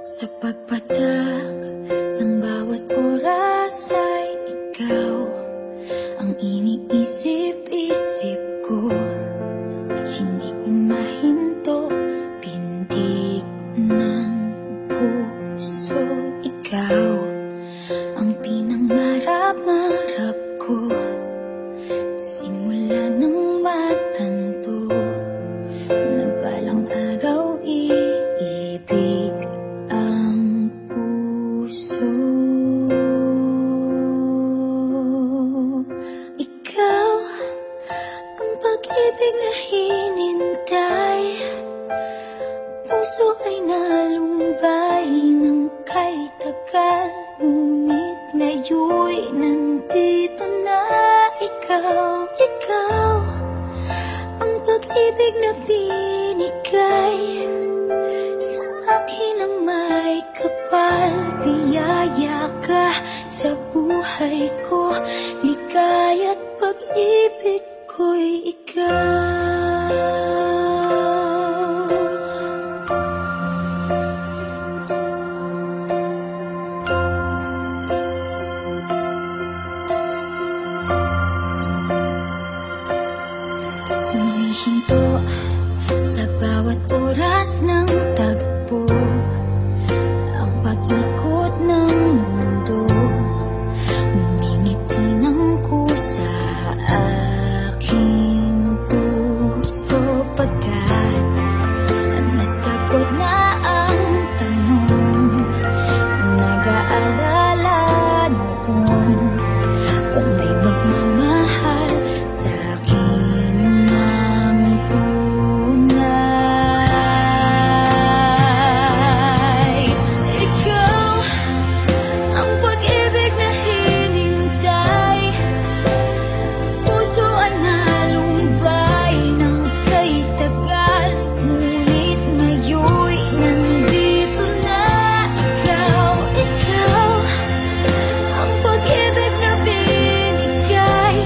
Sa pagpatak ng bawat oras ay ikaw ang iniisip-isip ko. Hindi ko mahinto, pintig ng puso. Ikaw ang pinangarap-ngarap ko, simula ng matanto na balang araw iibig ang puso. Ikaw ang pag-ibig na hinintay, puso ay nalumbay ng kay tagal, ngunit ngayon'y nandito na ikaw. Ikaw ang pag-ibig na binigay sa akin ang may kapal. Biyaya ka sa buhay ko, ligaya't pag-ibig ko'y ikaw. Humihinto sa bawat oras ng tagpo, ang pag-ikot ng mundo, ngumingiti ng kusa aking puso. Pagkat nasagot na ang tanong, nag-aalala noon kung may magmamahal sa akin ng tunay. Ikaw ang pag-ibig na hinintay, puso ay nalumbay ng kay tagal, ngunit ngayon'y nandito na ikaw. Ikaw ang pag-ibig na binigay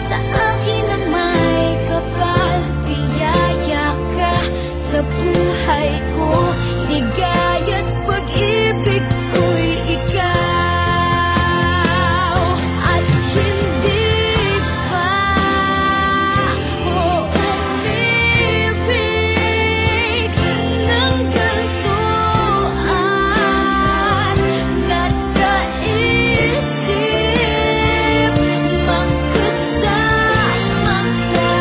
sa akin ang may kapal. Biyaya ka sa buhay ko, ligaya't pag-ibig ko'y ikaw. At hindi pa ako umibig ng ganito, at nasa isip magkasama ka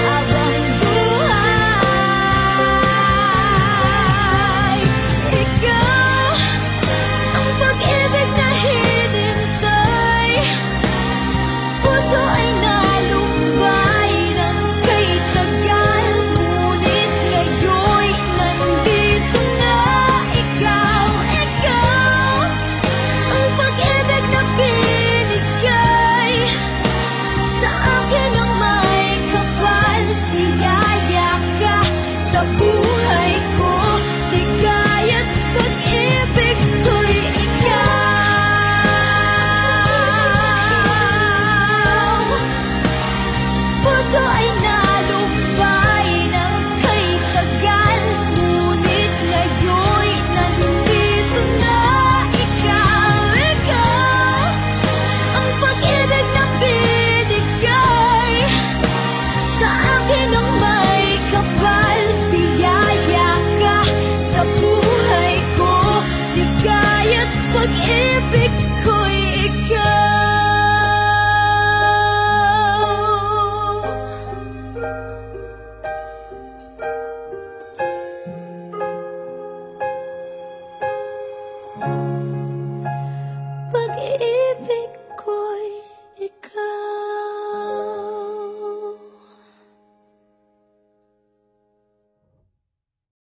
habang buhay. Ikaw ang pag-ibig na hinintay, puso ay nalumbay ng kay tagal, ngunit ngayon'y nandito na ikaw. Ikaw ang pag-ibig na binigay sa akin ang may kapal. Biyaya ka sa buhay ko, ligaya't pag-ibig ko'y ikaw. Puso ay nalumbay ng kay tagal, ngunit ngayon'y nandito na ikaw. Ikaw ang pag-ibig na binigay sa akin ang may kapal. Biyaya ka sa buhay ko, ligaya't pag-ibig ko'y ikaw.